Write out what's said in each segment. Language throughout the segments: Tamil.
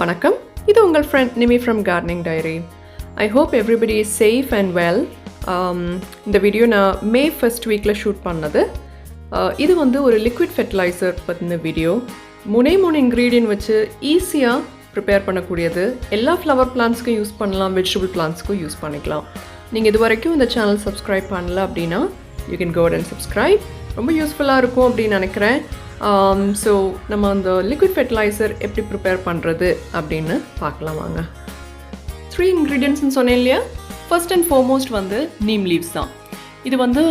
வணக்கம், இது உங்கள் friend Nimi from gardening diary. I hope everybody is safe and well. இந்த வீடியோ நான் மே ஃபர்ஸ்ட் வீக்கில் ஷூட் பண்ணது. இது வந்து ஒரு லிக்விட் ஃபெர்டிலைசர் பற்றின வீடியோ. மூணு இன்க்ரீடியன்ட் வச்சு ஈஸியாக ப்ரிப்பேர் பண்ணக்கூடியது. எல்லா ஃப்ளவர் பிளான்ட்ஸ்க்கும் யூஸ் பண்ணலாம், வெஜிடபிள் பிளான்ட்ஸ்க்கும் யூஸ் பண்ணிக்கலாம். நீங்கள் இது வரைக்கும் இந்த சேனல் சப்ஸ்கிரைப் பண்ணல அப்படின்னா you can go and subscribe. ரொம்ப யூஸ்ஃபுல்லாக இருக்கும் அப்படின்னு நினைக்கிறேன். ஸோ நம்ம அந்த லிக்விட் ஃபெர்டிலைசர் எப்படி ப்ரிப்பேர் பண்ணுறது அப்படின்னு பார்க்கலாம் வாங்க. 3 இன்க்ரீடியன்ட்ஸ்னு சொன்னேன் இல்லையா? ஃபர்ஸ்ட் அண்ட் ஃபார்மோஸ்ட் வந்து நீம் லீவ்ஸ் தான். இது வந்து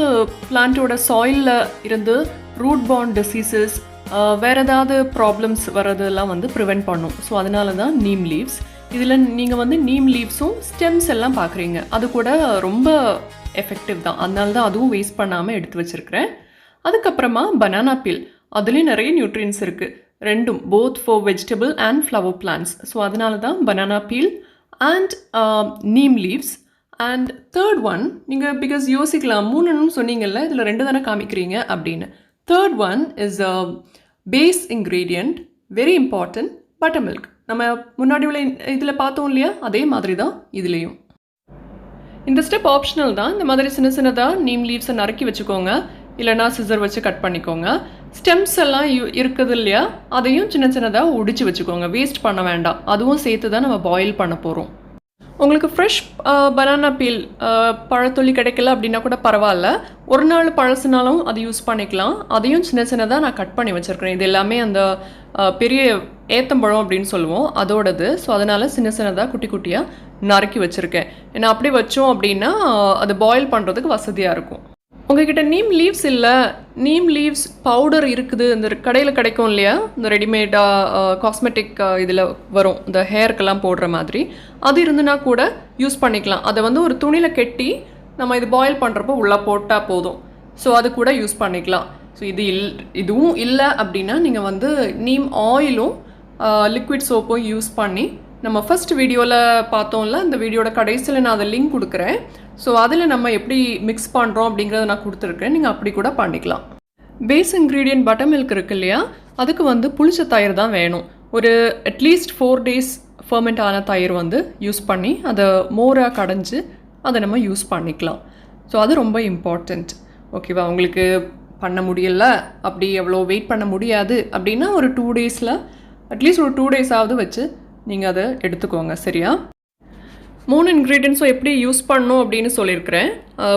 பிளான்ட்டோட சாயிலில் இருந்து ரூட் பார்ன் டிசீசஸ், வேறு ஏதாவது ப்ராப்ளம்ஸ் வர்றதெல்லாம் வந்து ப்ரிவெண்ட் பண்ணும். ஸோ அதனால தான் நீம் லீவ்ஸ். இதில் நீங்கள் வந்து நீம் லீவ்ஸும் ஸ்டெம்ஸ் எல்லாம் பார்க்குறீங்க, அது கூட ரொம்ப எஃபெக்டிவ் தான். அதனால தான் அதுவும் வேஸ்ட் பண்ணாமல் எடுத்து வச்சுருக்கிறேன். அதுக்கப்புறமா பனானா பீல், அதுலேயும் நிறைய நியூட்ரியன்ஸ் இருக்குது, ரெண்டும் both for vegetable and flower plants. So அதனால தான் banana peel and neem leaves. And third one, நீங்கள் பிகாஸ் யோசிக்கலாம், 3 சொன்னீங்கல்ல, இதில் 2 தானே காமிக்கிறீங்க அப்படின்னு. Third one is base ingredient, very important, buttermilk. நம்ம முன்னாடி உள்ள இதில் பார்த்தோம் இல்லையா, அதே மாதிரி தான் இதுலேயும். இந்த ஸ்டெப் ஆப்ஷனல் தான். இந்த மாதிரி சின்னதாக நீம் லீவ்ஸை நறுக்கி வச்சுக்கோங்க, இல்லைனா சிசர் வச்சு கட் பண்ணிக்கோங்க. ஸ்டெம்ஸ் எல்லாம் இருக்குது இல்லையா, அதையும் சின்னதாக ஒடிச்சு வச்சுக்கோங்க, வேஸ்ட் பண்ண வேண்டாம். அதுவும் சேர்த்து தான் நம்ம பாயில் பண்ண போகிறோம். உங்களுக்கு ஃப்ரெஷ் பனானா பீல் பழத்தொல்லி கிடைக்கல அப்படின்னா கூட பரவாயில்ல, ஒரு நாள் பழசுனாலும் அது யூஸ் பண்ணிக்கலாம். அதையும் சின்னதாக நான் கட் பண்ணி வச்சுருக்கிறேன். இது எல்லாமே அந்த பெரிய ஏத்தம்பழம் அப்படின்னு சொல்லுவோம், அதோடது. ஸோ அதனால் சின்னதாக குட்டி குட்டியாக நறுக்கி வச்சுருக்கேன். ஏன்னா அப்படி வச்சோம் அப்படின்னா அது பாயில் பண்ணுறதுக்கு வசதியாக இருக்கும். உங்கள்கிட்ட நீம் லீவ்ஸ் இல்லை, நீம் லீவ்ஸ் பவுடர் இருக்குது, இந்த கடையில் கிடைக்கும் இல்லையா, இந்த ரெடிமேடாக காஸ்மெட்டிக் இதில் வரும், இந்த ஹேர்க்கெல்லாம் போடுற மாதிரி, அது இருந்துன்னா கூட யூஸ் பண்ணிக்கலாம். அதை வந்து ஒரு துணியில் கெட்டி நம்ம இது பாயில் பண்ணுறப்போ உள்ளே போட்டால் போதும். ஸோ அது கூட யூஸ் பண்ணிக்கலாம். ஸோ இதுவும் இல்லை அப்படின்னா நீங்கள் வந்து நீம் ஆயிலும் லிக்விட் சோப்பும் யூஸ் பண்ணி, நம்ம ஃபர்ஸ்ட் வீடியோவில் பார்த்தோம்ல, இந்த வீடியோட கடைசியில் நான் அதை லிங்க் கொடுக்குறேன். ஸோ அதில் நம்ம எப்படி மிக்ஸ் பண்ணுறோம் அப்படிங்கிறத நான் கொடுத்துருக்கேன், நீங்கள் அப்படி கூட பண்ணிக்கலாம். பேஸ் இன்க்ரீடியன்ட் பட்டர் மில்க் இருக்கு இல்லையா, அதுக்கு வந்து புளிச்ச தயிர் தான் வேணும். ஒரு அட்லீஸ்ட் 4 days ஃபர்மெண்ட் ஆன தயிர் வந்து யூஸ் பண்ணி அதை மோராக கடைஞ்சி அதை நம்ம யூஸ் பண்ணிக்கலாம். ஸோ அது ரொம்ப இம்பார்ட்டண்ட். ஓகேவா? உங்களுக்கு பண்ண முடியல, அப்படி எவ்வளோ வெயிட் பண்ண முடியாது அப்படின்னா ஒரு 2 daysல அட்லீஸ்ட் ஒரு 2 days வச்சு நீங்கள் அதை எடுத்துக்கோங்க. சரியா? 3 இன்க்ரீடியன்ஸும் எப்படி யூஸ் பண்ணணும் அப்படின்னு சொல்லியிருக்கிறேன்,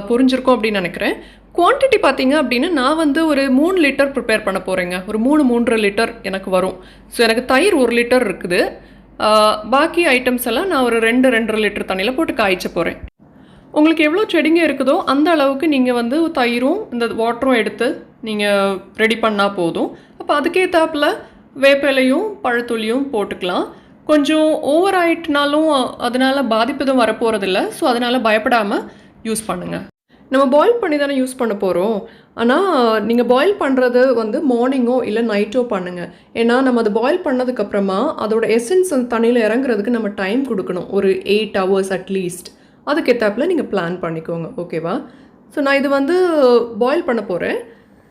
புரிஞ்சிருக்கோம் அப்படின்னு நினைக்கிறேன். குவான்டிட்டி பார்த்தீங்க அப்படின்னா நான் வந்து ஒரு 3 லிட்டர் ப்ரிப்பேர் பண்ண போகிறேங்க. ஒரு 3-3.5 லிட்டர் எனக்கு வரும். ஸோ எனக்கு தயிர் 1 லிட்டர் இருக்குது. பாக்கி ஐட்டம்ஸ் எல்லாம் நான் ஒரு 2-2.5 லிட்டர் தண்ணியில் போட்டு காய்ச்ச போகிறேன். உங்களுக்கு எவ்வளோ செடிங்க இருக்குதோ அந்த அளவுக்கு நீங்கள் வந்து தயிரும் இந்த வாட்டரும் எடுத்து நீங்கள் ரெடி பண்ணால் போதும். அப்போ அதுக்கேற்றாப்புல வேப்பிலையும் பழத்துளியும் போட்டுக்கலாம். கொஞ்சம் ஓவர் ஆகிட்டுனாலும் அதனால் பாதிப்பு எதுவும் வரப்போகிறதில்ல. ஸோ அதனால் பயப்படாமல் யூஸ் பண்ணுங்கள். நம்ம பாயில் பண்ணி தானே யூஸ் பண்ண போகிறோம். ஆனால் நீங்கள் பாயில் பண்ணுறது வந்து மார்னிங்கோ இல்லை நைட்டோ பண்ணுங்கள். ஏன்னா நம்ம அதை பாயில் பண்ணதுக்கப்புறமா அதோட எசன்ஸ் அந்த தண்ணியில் இறங்குறதுக்கு நம்ம டைம் கொடுக்கணும், ஒரு 8 hours அட்லீஸ்ட். அதுக்கேற்றாப்புல நீங்கள் பிளான் பண்ணிக்கோங்க. ஓகேவா? ஸோ நான் இது வந்து பாயில் பண்ண போகிறேன்.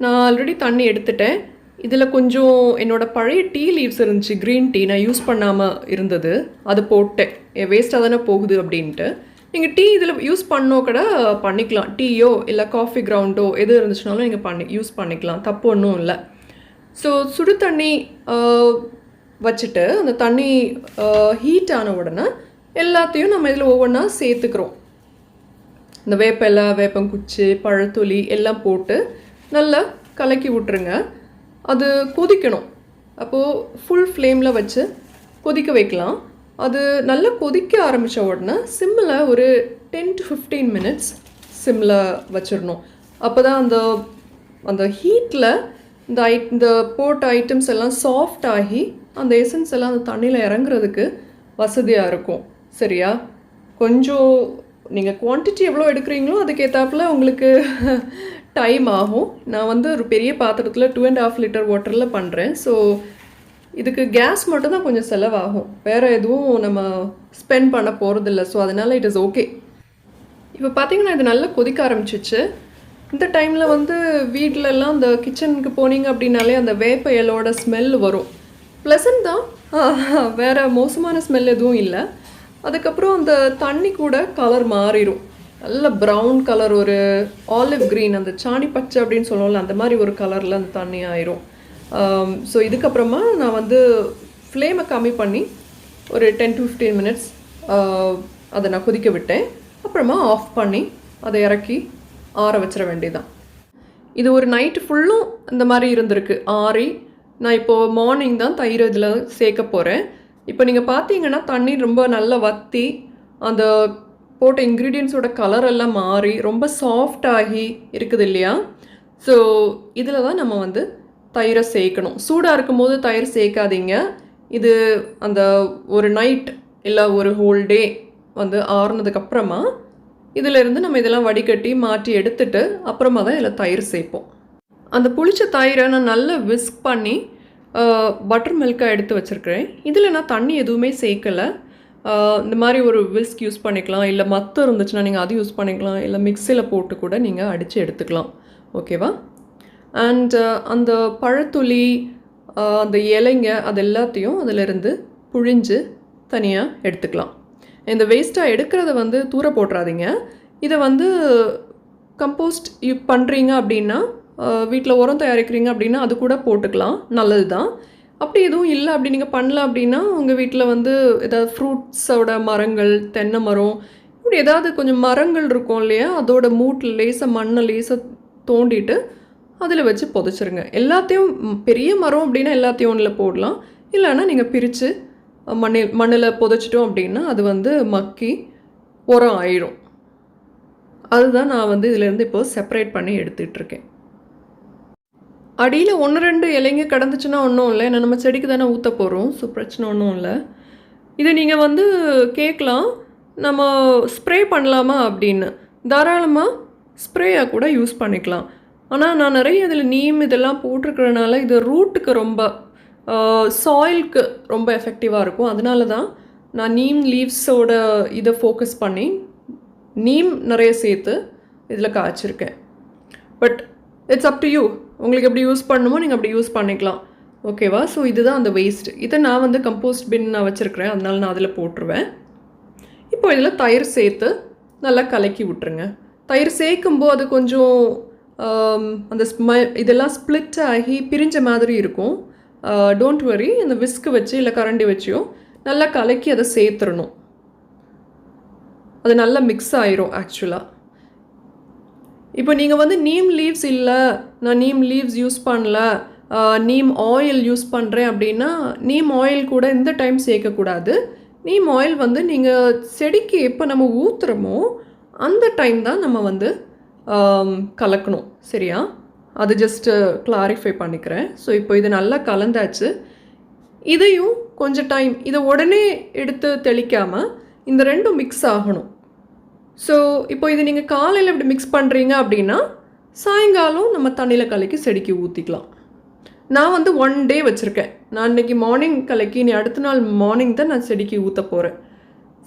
நான் ஆல்ரெடி தண்ணி எடுத்துட்டேன். இதில் கொஞ்சம் என்னோடய பழைய டீ லீவ்ஸ் இருந்துச்சு, க்ரீன் டீ நான் யூஸ் பண்ணாமல் இருந்தது, அது போட்டேன். வேஸ்ட்டாக தானே போகுது அப்படின்ட்டு. நீங்கள் டீ இதில் யூஸ் பண்ணோ கூட பண்ணிக்கலாம். டீயோ இல்லை காஃபி கிரவுண்டோ எது இருந்துச்சுனாலும் நீங்கள் யூஸ் பண்ணிக்கலாம், தப்பு ஒன்றும் இல்லை. ஸோ சுடு தண்ணி வச்சுட்டு அந்த தண்ணி ஹீட் ஆன உடனே எல்லாத்தையும் நம்ம இதில் ஒவ்வொன்றா சேர்த்துக்கிறோம். இந்த வேப்பிலை, வேப்பங்குச்சி, பழத்துளி எல்லாம் போட்டு நல்லா கலக்கி விட்டுருங்க. அது கொதிக்கணும். அப்போது ஃபுல் ஃப்ளேமில் வச்சு கொதிக்க வைக்கலாம். அது நல்லா கொதிக்க ஆரம்பித்த உடனே சிம்மில் ஒரு 10 to 15 minutes சிம்மில் வச்சிடணும். அப்போ தான் அந்த ஹீட்டில் இந்த போட்ட ஐட்டம்ஸ் எல்லாம் சாஃப்ட் ஆகி அந்த எசன்ஸ் எல்லாம் அந்த தண்ணியில் இறங்குறதுக்கு வசதியாக இருக்கும். சரியா? கொஞ்சம் நீங்கள் குவான்டிட்டி எவ்வளோ எடுக்கிறீங்களோ அதுக்கேற்றாப்புல உங்களுக்கு டைம் ஆகும். நான் வந்து ஒரு பெரிய பாத்திரத்தில் 2.5 லிட்டர் வாட்டரில் பண்ணுறேன். ஸோ இதுக்கு கேஸ் மட்டும் தான் கொஞ்சம் செலவாகும், வேறு எதுவும் நம்ம ஸ்பெண்ட் பண்ண போகிறதில்ல. ஸோ அதனால் இட் இஸ் ஓகே. இப்போ பார்த்தீங்கன்னா இது நல்லா கொதிக்க ஆரம்பிச்சிச்சு. இந்த டைமில் வந்து வீட்டிலலாம் இந்த கிச்சனுக்கு போனீங்க அப்படின்னாலே அந்த வேப்ப இலையோட ஸ்மெல் வரும். ப்ளசன்ட் தான், வேறு மோசமான ஸ்மெல் எதுவும் இல்லை. அதுக்கப்புறம் அந்த தண்ணி கூட கலர் மாறிடும், நல்ல ப்ரௌன் கலர், ஒரு ஆலிவ் க்ரீன், அந்த சாணி பச்சை அப்படின்னு சொல்லுவோம்ல, அந்த மாதிரி ஒரு கலரில் அந்த தண்ணி ஆயிரும். ஸோ இதுக்கப்புறமா நான் வந்து ஃப்ளேமை கம்மி பண்ணி ஒரு 10 to 15 minutes அதை நான் கொதிக்க விட்டேன். அப்புறமா ஆஃப் பண்ணி அதை இறக்கி ஆற வச்சிட வேண்டியதான். இது ஒரு நைட்டு ஃபுல்லும் இந்த மாதிரி இருந்திருக்கு ஆறி. நான் இப்போது மார்னிங் தான் தயிர் இதில் சேர்க்க போகிறேன். இப்போ நீங்கள் பார்த்தீங்கன்னா தண்ணி ரொம்ப நல்லா வற்றி அந்த போட்ட இன்க்ரீடியன்ஸோட கலர் எல்லாம் மாறி ரொம்ப சாஃப்டாகி இருக்குது இல்லையா? ஸோ இதில் தான் நம்ம வந்து தயிரை சேர்க்கணும். சூடாக இருக்கும்போது தயிர் சேர்க்காதீங்க. இது அந்த ஒரு நைட் இல்லை ஒரு ஹோல் டே வந்து ஆறுனதுக்கப்புறமா இதிலேருந்து நம்ம இதெல்லாம் வடிகட்டி மாற்றி எடுத்துட்டு அப்புறமா தான் இதில் தயிர் சேர்ப்போம். அந்த புளிச்ச தயிரை நான் நல்லா விஸ்க் பண்ணி பட்டர்மில்காக எடுத்து வச்சுருக்கிறேன். இதில் நான் தண்ணி எதுவுமே சேர்க்கலை. இந்த மாதிரி ஒரு விஸ்க் யூஸ் பண்ணிக்கலாம், இல்லை மத்து இருந்துச்சுன்னா நீங்கள் அது யூஸ் பண்ணிக்கலாம், இல்லை மிக்சியில் போட்டு கூட நீங்கள் அடித்து எடுத்துக்கலாம். ஓகேவா? அண்ட் அந்த பழத்துளி, அந்த இலைங்க, அது எல்லாத்தையும் அதிலிருந்து புழிஞ்சு தனியாக எடுத்துக்கலாம். இந்த வேஸ்ட்டாக எடுக்கிறத வந்து தூர போட்டுறாதீங்க. இதை வந்து கம்போஸ்ட் பண்ணுறீங்க அப்படின்னா, வீட்டில் உரம் தயாரிக்கிறீங்க அப்படின்னா அது கூட போட்டுக்கலாம், நல்லது தான். அப்படி எதுவும் இல்லை அப்படி நீங்கள் பண்ணல அப்படின்னா உங்கள் வீட்டில் வந்து ஏதாவது ஃப்ரூட்ஸோட மரங்கள், தென்னை மரம், இப்படி ஏதாவது கொஞ்சம் மரங்கள் இருக்கும் இல்லையா, அதோட மூட்டில் லேசாக மண்ணை லேசாக தோண்டிட்டு அதில் வச்சு புதைச்சிருங்க. எல்லாத்தையும் பெரிய மரம் அப்படின்னா எல்லாத்தையும் ஒன்றில் போடலாம், இல்லைன்னா நீங்கள் பிரித்து மண்ணில் புதைச்சிட்டோம் அப்படின்னா அது வந்து மக்கி உரம் ஆயிடும். அதுதான் நான் வந்து இதிலேருந்து இப்போது செப்பரேட் பண்ணி எடுத்துகிட்ருக்கேன். அடியில் 1-2 இலைங்க கிடந்துச்சுன்னா ஒன்றும் இல்லை, ஏன்னா நம்ம செடிக்கு தானே ஊற்ற போகிறோம். ஸோ பிரச்சனை ஒன்றும் இல்லை. இதை நீங்கள் வந்து கேட்கலாம், நம்ம ஸ்ப்ரே பண்ணலாமா அப்படின்னு. தாராளமாக ஸ்ப்ரேயாக கூட யூஸ் பண்ணிக்கலாம். ஆனால் நான் நிறைய இதில் நீம் இதெல்லாம் போட்டிருக்கிறதுனால இது ரூட்டுக்கு ரொம்ப சாயிலுக்கு ரொம்ப எஃபெக்டிவாக இருக்கும். அதனால தான் நான் நீம் லீவ்ஸோட இதை ஃபோக்கஸ் பண்ணி நீம் நிறைய சேர்த்து இதில் காய்ச்சிருக்கேன். But it's up to you, உங்களுக்கு எப்படி யூஸ் பண்ணணுமோ நீங்கள் அப்படி யூஸ் பண்ணிக்கலாம். ஓகேவா? ஸோ இதுதான் அந்த வேஸ்ட். இதை நான் வந்து கம்போஸ்ட் பின் நான் வச்சுருக்கிறேன், அதனால நான் அதில் போட்டுருவேன். இப்போ இதில் தயிர் சேர்த்து நல்லா கலக்கி விட்டுருங்க. தயிர் சேர்க்கும்போது அது கொஞ்சம் அந்த இதெல்லாம் ஸ்ப்ளிட் ஆகி பிரிஞ்ச மாதிரி இருக்கும். டோன்ட் வரி, அந்த விஸ்க்கு வச்சு இல்லை கரண்டி வச்சியோ நல்லா கலக்கி அதை சேர்த்துடணும். அது நல்லா மிக்ஸ் ஆயிரும் ஆக்சுவலாக. இப்போ நீங்கள் வந்து நீம் லீவ்ஸ் இல்லை, நான் நீம் லீவ்ஸ் யூஸ் பண்ணல, நீம் ஆயில் யூஸ் பண்ணுறேன் அப்படின்னா நீம் ஆயில் கூட இந்த டைம் சேர்க்கக்கூடாது. நீம் ஆயில் வந்து நீங்கள் செடிக்கு எப்போ நம்ம ஊற்றுறோமோ அந்த டைம் தான் நம்ம வந்து கலக்கணும். சரியா? அது ஜஸ்ட்டு கிளாரிஃபை பண்ணிக்கிறேன். ஸோ இப்போ இது நல்லா கலந்தாச்சு. இதையும் கொஞ்சம் டைம், இதை உடனே எடுத்து தெளிக்காமல் இந்த ரெண்டும் மிக்ஸ் ஆகணும். ஸோ இப்போ இது நீங்கள் காலையில் இப்படி மிக்ஸ் பண்ணுறீங்க அப்படின்னா சாயங்காலம் நம்ம தண்ணியில் கலக்கி செடிக்கு ஊற்றிக்கலாம். நான் வந்து 1 day வச்சுருக்கேன். நான் இன்றைக்கி மார்னிங் கலக்கி நீ அடுத்த நாள் மார்னிங் தான் நான் செடிக்கு ஊற்ற போகிறேன்.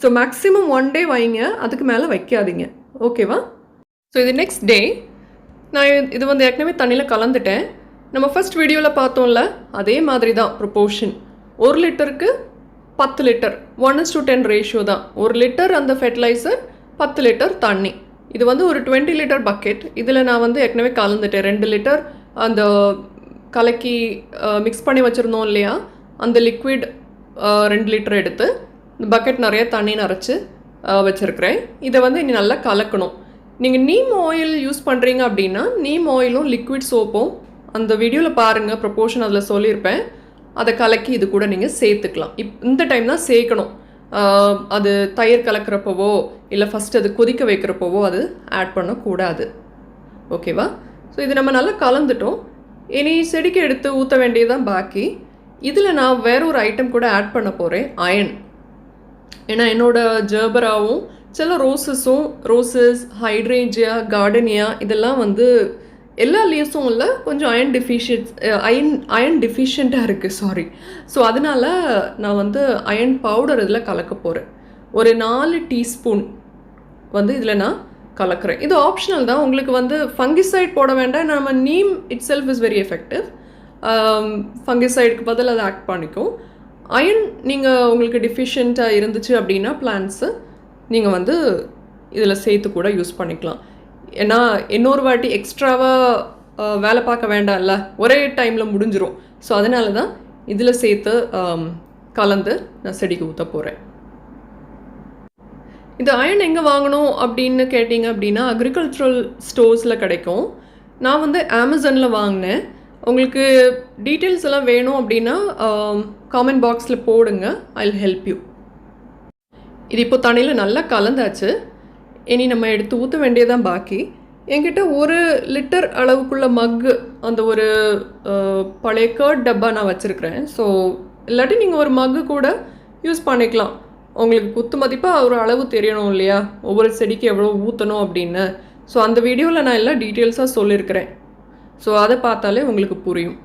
ஸோ மேக்ஸிமம் 1 day வைங்க, அதுக்கு மேலே வைக்காதீங்க. ஓகேவா? ஸோ இது நெக்ஸ்ட் டே நான் இது வந்து ஏற்கனவே தண்ணியில் கலந்துட்டேன். நம்ம ஃபஸ்ட் வீடியோவில் பார்த்தோம்ல அதே மாதிரி தான் ப்ரொப்போர்ஷன். 1 லிட்டருக்கு 10 லிட்டர் 1:10 ரேஷியோ தான். 1 லிட்டர் அந்த ஃபெர்டிலைசர், 10 லிட்டர் தண்ணி. இது வந்து ஒரு 20 லிட்டர் பக்கெட். இதில் நான் வந்து ஏற்கனவே கலந்துட்டேன். 2 லிட்டர் அந்த கலக்கி மிக்ஸ் பண்ணி வச்சுருந்தோம் இல்லையா, அந்த லிக்விட் 2 லிட்டர் எடுத்து இந்த பக்கெட் நிறைய தண்ணி நிறச்சி வச்சுருக்கிறேன். இதை வந்து இனி நல்லா கலக்கணும். நீங்கள் நீம் ஆயில் யூஸ் பண்ணுறீங்க அப்படின்னா நீம் ஆயிலும் லிக்விட் சோப்பும் அந்த வீடியோவில் பாருங்கள், ப்ரொப்போர்ஷன் அதில் சொல்லியிருப்பேன். அதை கலக்கி இது கூட நீங்கள் சேர்த்துக்கலாம். இந்த டைம் தான் சேர்க்கணும். அது தயிர் கலக்கிறப்பவோ இல்லை ஃபஸ்ட்டு அது கொதிக்க வைக்கிறப்பவோ அது ஆட் பண்ணக்கூடாது. ஓகேவா? ஸோ இது நம்ம நல்லா கலந்துட்டோம். இனி செடிக்கு எடுத்து ஊற்ற வேண்டியதுதான் பாக்கி. இதில் நான் வேற ஒரு ஐட்டம் கூட ஆட் பண்ண போகிறேன், அயன். ஏன்னா என்னோடய ஜெர்பராவும் சில ரோசஸ், ஹைட்ரேஞ்சியா, கார்டனியா இதெல்லாம் வந்து எல்லா லீவ்ஸும் இல்லை, கொஞ்சம் அயன் டிஃபிஷியண்ட்டாக இருக்குது. சாரி. ஸோ அதனால் நான் வந்து அயன் பவுடர் இதில் கலக்க போகிறேன். ஒரு 4 டீஸ்பூன் வந்து இதில் நான் கலக்கிறேன். இது ஆப்ஷனல் தான். உங்களுக்கு வந்து ஃபங்கிசைட் போட வேண்டாம். நம்ம neem itself is very effective. ஃபங்கிசைடுக்கு பதில் அதை ஆக்ட் பண்ணிக்கும். அயன் நீங்கள் உங்களுக்கு டிஃபிஷியண்ட்டாக இருந்துச்சு அப்படின்னா பிளான்ட்ஸு நீங்கள் வந்து இதில் சேர்த்து கூட யூஸ் பண்ணிக்கலாம். ஏன்னா இன்னொரு வாட்டி எக்ஸ்ட்ராவாக வேலை பார்க்க வேண்டாம்ல, ஒரே டைமில் முடிஞ்சிடும். ஸோ அதனால தான் இதில் சேர்த்து கலந்து நான் செடிக்கு ஊற்ற போகிறேன். இந்த அயன் எங்கே வாங்கணும் அப்படின்னு கேட்டிங்க அப்படின்னா அக்ரிகல்ச்சுரல் ஸ்டோர்ஸில் கிடைக்கும். நான் வந்து அமேசானில் வாங்கினேன். உங்களுக்கு டீட்டெயில்ஸ் எல்லாம் வேணும் அப்படின்னா காமெண்ட் பாக்ஸில் போடுங்க, ஐல் ஹெல்ப் யூ. இது இப்போ தண்ணியில் நல்லா கலந்தாச்சு. இனி நம்ம எடுத்து ஊற்ற வேண்டியதான் பாக்கி. என்கிட்ட 1 லிட்டர் அளவுக்குள்ள மக்கு, அந்த ஒரு பழைய கர்ட் டப்பா நான் வச்சுருக்கிறேன். ஸோ இல்லாட்டி நீங்கள் ஒரு மக்கு கூட யூஸ் பண்ணிக்கலாம். உங்களுக்கு குத்து மதிப்பாக ஒரு அளவு தெரியணும் இல்லையா, ஒவ்வொரு செடிக்கு எவ்வளோ ஊற்றணும் அப்படின்னு. ஸோ அந்த வீடியோவில் நான் எல்லாம் டீட்டெயில்ஸாக சொல்லியிருக்கிறேன். ஸோ அதை பார்த்தாலே உங்களுக்கு புரியும்.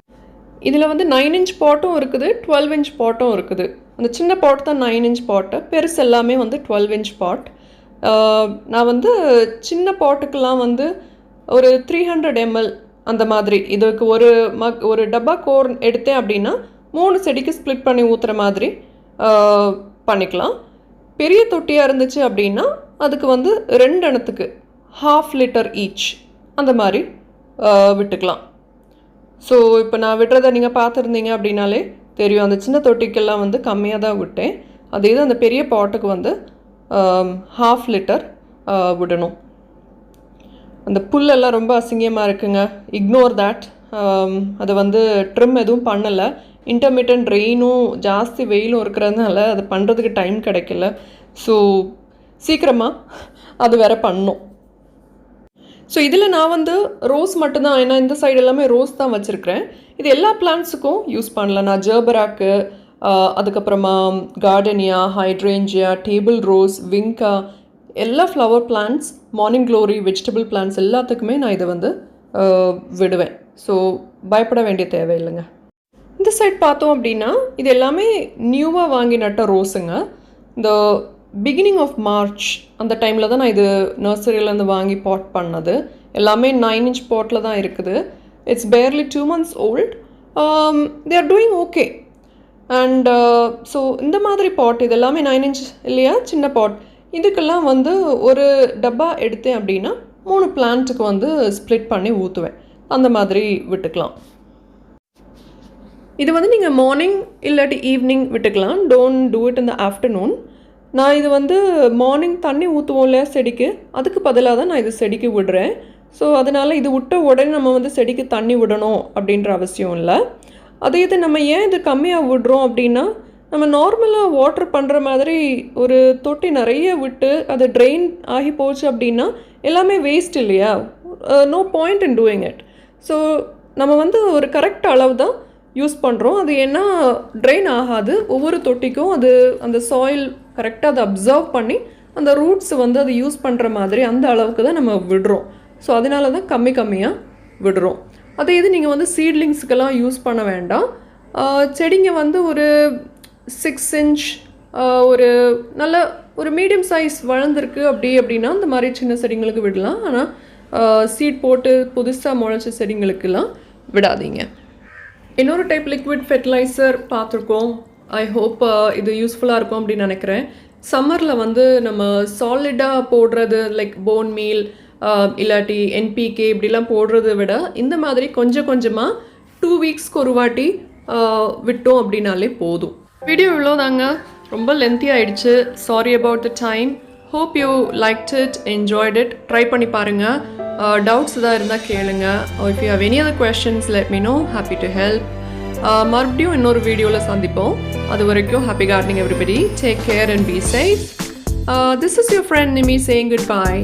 இதில் வந்து 9 இன்ச் பாட்டும் இருக்குது, 12 இன்ச் பாட்டும் இருக்குது. அந்த சின்ன பாட் தான் 9 இன்ச் பாட்டு, பெருசு எல்லாமே வந்து 12 இன்ச் பாட். நான் வந்து சின்ன பாட்டுக்கெல்லாம் வந்து ஒரு 300 ml அந்த மாதிரி, இதுக்கு ஒரு டப்பா கோர் எடுத்தேன் அப்படின்னா 3 செடிக்கு ஸ்ப்ளிட் பண்ணி ஊற்றுற மாதிரி பண்ணிக்கலாம். பெரிய தொட்டியாக இருந்துச்சு அப்படின்னா அதுக்கு வந்து 2 எண்ணத்துக்கு 1/2 லிட்டர் ஈச் அந்த மாதிரி விட்டுக்கலாம். ஸோ இப்போ நான் விடுறதை நீங்கள் பார்த்துருந்தீங்க அப்படின்னாலே தெரியும். அந்த சின்ன தொட்டிக்கெல்லாம் வந்து கம்மியாக தான் விட்டேன். அதே தான் அந்த பெரிய பாட்டுக்கு வந்து 1/2 லிட்டர் விடணும். அந்த புல்லெல்லாம் ரொம்ப அசிங்கமாக இருக்குங்க, இக்னோர் தேட். அதை வந்து ட்ரிம் எதுவும் பண்ணலை. இன்டர்மிட்டன்ட் ரெயினும் ஜாஸ்தி வெயிலும் இருக்கிறதுனால அது பண்ணுறதுக்கு டைம் கிடைக்கல. ஸோ சீக்கிரமாக அது வேற பண்ணணும். ஸோ இதில் நான் வந்து ரோஸ் மட்டும்தான், ஏன்னா இந்த சைடு எல்லாமே ரோஸ் தான் வச்சுருக்கிறேன். இது எல்லா பிளான்ட்ஸுக்கும் யூஸ் பண்ணலாம். நான் ஜெர்பராக்கு, அதுக்கப்புறமா கார்டனியா, ஹைட்ரேஞ்சியா, டேபிள் ரோஸ், விங்கா, எல்லா flower plants, morning glory, vegetable plants எல்லாத்துக்குமே நான் இதை வந்து விடுவேன். ஸோ பயப்பட வேண்டிய தேவையில்லைங்க. இந்த சைட் பார்த்தோம் அப்படின்னா இது எல்லாமே நியூவாக வாங்கி நட்ட ரோஸுங்க. இந்த பிகினிங் ஆஃப் மார்ச் அந்த டைமில் தான் நான் இது நர்சரியிலேருந்து வாங்கி பாட் பண்ணது. எல்லாமே 9 இன்ச் பாட்டில் தான் இருக்குது. It's barely 2 months old. they are doing okay. And so இந்த மாதிரி பாட் இது எல்லாமே 9 இன்ச் இல்லையா, சின்ன பாட். இதுக்கெல்லாம் வந்து ஒரு டப்பா எடுத்தேன் அப்படின்னா 3 பிளான்ட்டுக்கு வந்து ஸ்ப்ளிட் பண்ணி ஊற்றுவேன். அந்த மாதிரி விட்டுக்கலாம். இது வந்து நீங்கள் மார்னிங் இல்லாட்டி ஈவினிங் விட்டுக்கலாம். Don't do it in the afternoon. நான் இது வந்து மார்னிங் தண்ணி ஊற்றுவோம் இல்லையா செடிக்கு, அதுக்கு பதிலாக தான் நான் இது செடிக்கு விடுறேன். ஸோ அதனால் இது விட்ட உடனே நம்ம வந்து செடிக்கு தண்ணி விடணும் அப்படின்ற அவசியம் இல்லை. அதே இது நம்ம ஏன் இது கம்மியாக விடுறோம் அப்படின்னா, நம்ம நார்மலாக வாட்டர் பண்ணுற மாதிரி ஒரு தொட்டி நிறைய விட்டு அது ட்ரெயின் ஆகி போச்சு அப்படின்னா எல்லாமே வேஸ்ட் இல்லையா, no point in doing it. So நம்ம வந்து ஒரு கரெக்ட் அளவு தான் யூஸ் பண்ணுறோம். அது ஏன்னா ட்ரெயின் ஆகாது. ஒவ்வொரு தொட்டிக்கும் அது அந்த சாயில் கரெக்டாக அதை அப்சர்வ் பண்ணி அந்த ரூட்ஸ் வந்து அதை யூஸ் பண்ணுற மாதிரி அந்த அளவுக்கு தான் நம்ம விடுறோம். ஸோ அதனால தான் கம்மியாக விடுறோம். அதே இது நீங்கள் வந்து சீட்லிங்ஸுக்கெல்லாம் யூஸ் பண்ண வேண்டாம். செடிங்க வந்து ஒரு 6 இன்ச் ஒரு நல்ல ஒரு மீடியம் சைஸ் வளர்ந்துருக்கு அப்படின்னா அந்த மாதிரி சின்ன செடிங்களுக்கு விடலாம். ஆனால் சீட் போட்டு புதுசாக முளைச்ச செடிங்களுக்கெல்லாம் விடாதீங்க. இன்னொரு டைப் லிக்விட் ஃபெர்டிலைசர் பார்த்துருக்கோம். ஐ ஹோப் இது யூஸ்ஃபுல்லாக இருக்கும் அப்படின்னு நினைக்கிறேன். சம்மரில் வந்து நம்ம சாலிடாக போடுறது லைக் போன் மீல் இல்லாட்டி NPK இப்படிலாம் போடுறத விட இந்த மாதிரி கொஞ்சம் கொஞ்சமாக 2 வீக்ஸ்க்கு ஒரு வாட்டி விட்டோம் அப்படின்னாலே போதும். வீடியோ இவ்வளோ தாங்க, ரொம்ப லென்த்தி ஆகிடுச்சு. Sorry about the time. Hope you liked it, enjoyed it. Try பண்ணி பாருங்கள். டவுட்ஸ் எதாவது இருந்தால் கேளுங்க. If you have any other questions let me know. Happy to help. மறுபடியும் இன்னொரு வீடியோவில் சந்திப்போம். அது வரைக்கும் happy gardening everybody. Take care and be safe. This is your friend Nimi saying goodbye.